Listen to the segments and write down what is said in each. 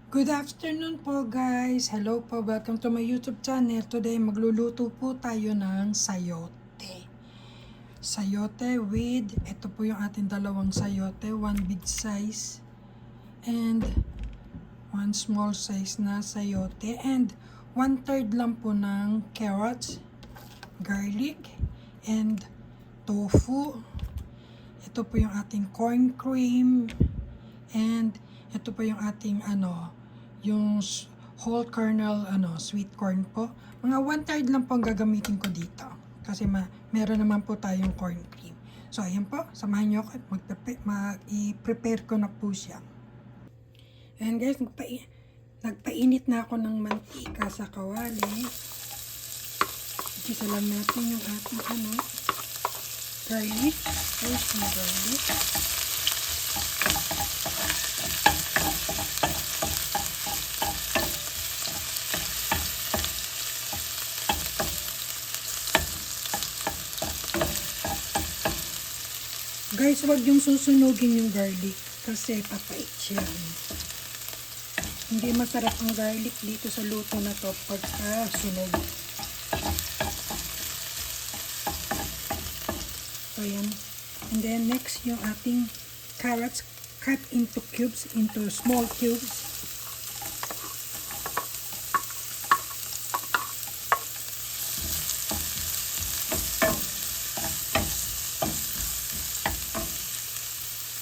Good afternoon po guys. Hello po. Welcome to my YouTube channel. Today magluluto po tayo ng sayote. Sayote with, ito po yung ating dalawang sayote. One big size and one small size na sayote. And 1/3 lang po ng carrots, garlic, and tofu. Ito po yung ating corn cream. And ito po yung ating yung whole kernel sweet corn po. Mga 1/3 lang po ang gagamitin ko dito. Kasi meron naman po tayong corn cream. So ayan po, samahan niyo ako at i-prepare ko na po siya. And guys, nagpainit na ako ng mantika sa kawali. Igisa lang natin yung ating garlic. First na garlic. Guys, wag yung susunugin yung garlic kasi papait siya. Hindi masarap ang garlic dito sa luto na to pagka sunog. So yan. And then next yung ating carrots cut into cubes, into small cubes.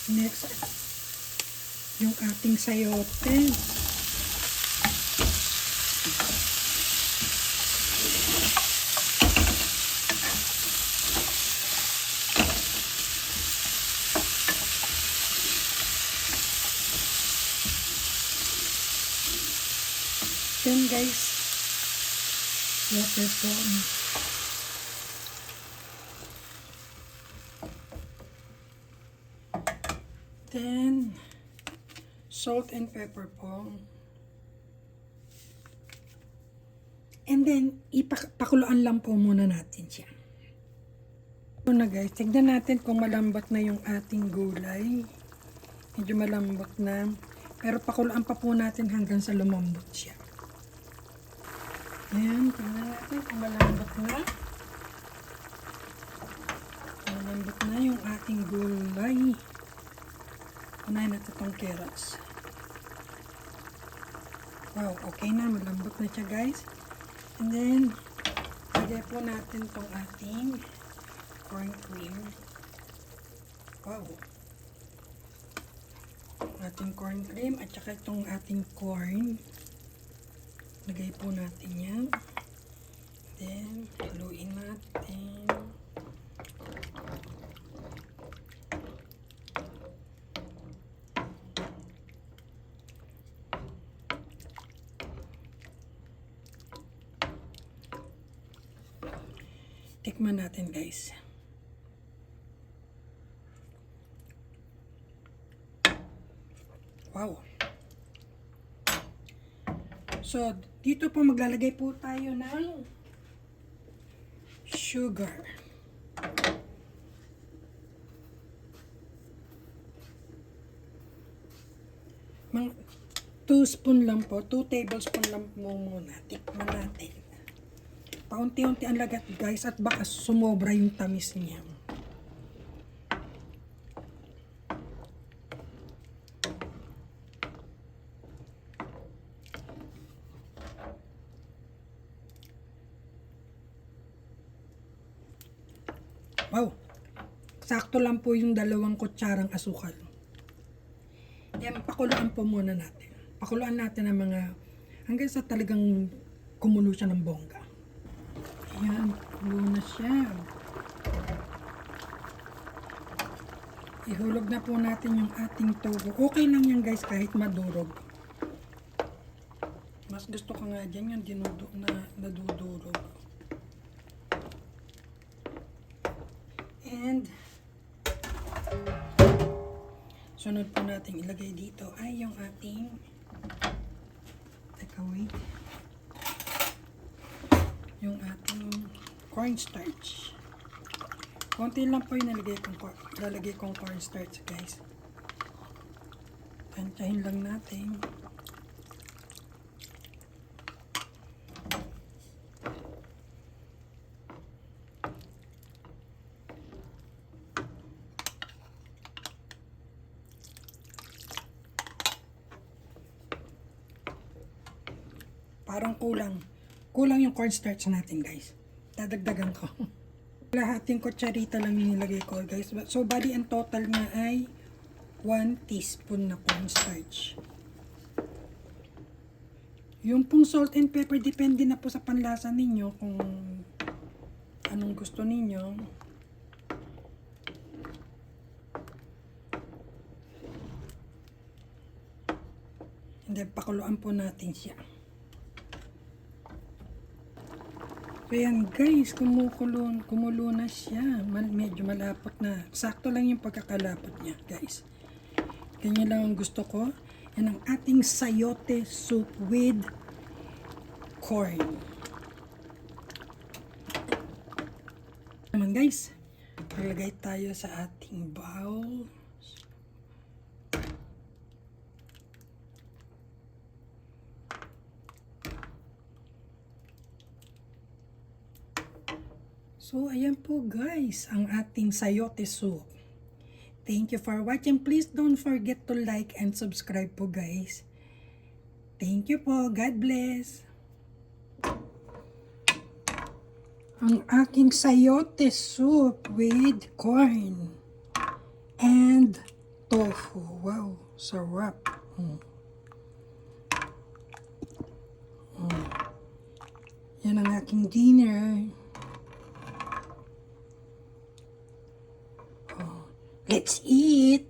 Next, yung ating sayote. Then guys, water po. Then, salt and pepper po. And then, ipakuluan lang po muna natin siya. So na guys, tignan natin kung malambot na yung ating gulay. Medyo malambot na. Pero pakuluan pa po natin hanggang sa lumambot siya. Ayan, tignan natin kung malambot na. Malambot na yung ating gulay. Unahin natin itong carrots. Wow, okay na. Malambot na siya guys. And then, lagay po natin itong ating corn cream. Wow. Ating corn cream at saka itong ating corn. Lagay po natin yan. Then, haluin natin. Tikman natin guys. Wow. So, dito po maglalagay po tayo ng sugar. Mga 2 spoon lang po, 2 tablespoon lang po muna. Tikman natin. Paunti-unti ang lagat guys at baka sumobra yung tamis niya. Wow! Sakto lang po yung 2 kutsarang asukal. Yan, pakuluan po muna natin. Pakuluan natin ng mga hanggang sa talagang kumulo siya ng bongga. Ayan, kulo na siya. Ihulog na po natin yung ating tofu. Okay lang yan guys kahit madurog. Mas gusto ko nga dyan yung nadudurog. And sunod po natin ilagay dito ay yung ating wait. Yung ating cornstarch. Konti lang po yung lalagay kong cornstarch, guys. Tansyahin lang natin. Then, Parang kulang. Kulang yung cornstarch natin, guys. Dadagdagan ko. Lahating kutsarita lang yung nilagay ko, guys. So, bali, ang total niya ay 1 teaspoon na cornstarch. Yung pong salt and pepper, depende na po sa panlasa ninyo kung anong gusto ninyo. And then, pakuluan po natin siya. So, yan guys, kumulo na siya. Medyo malapot na. Sakto lang yung pagkakalapot niya, guys. Ganyan lang ang gusto ko. Yan ang ating sayote soup with corn. Naman guys, maglagay tayo sa ating bowl. So, ayan po guys, ang ating sayote soup. Thank you for watching. Please don't forget to like and subscribe po guys. Thank you po. God bless. Ang aking sayote soup with corn and tofu. Wow, sarap. Yan ang aking dinner. Let's eat!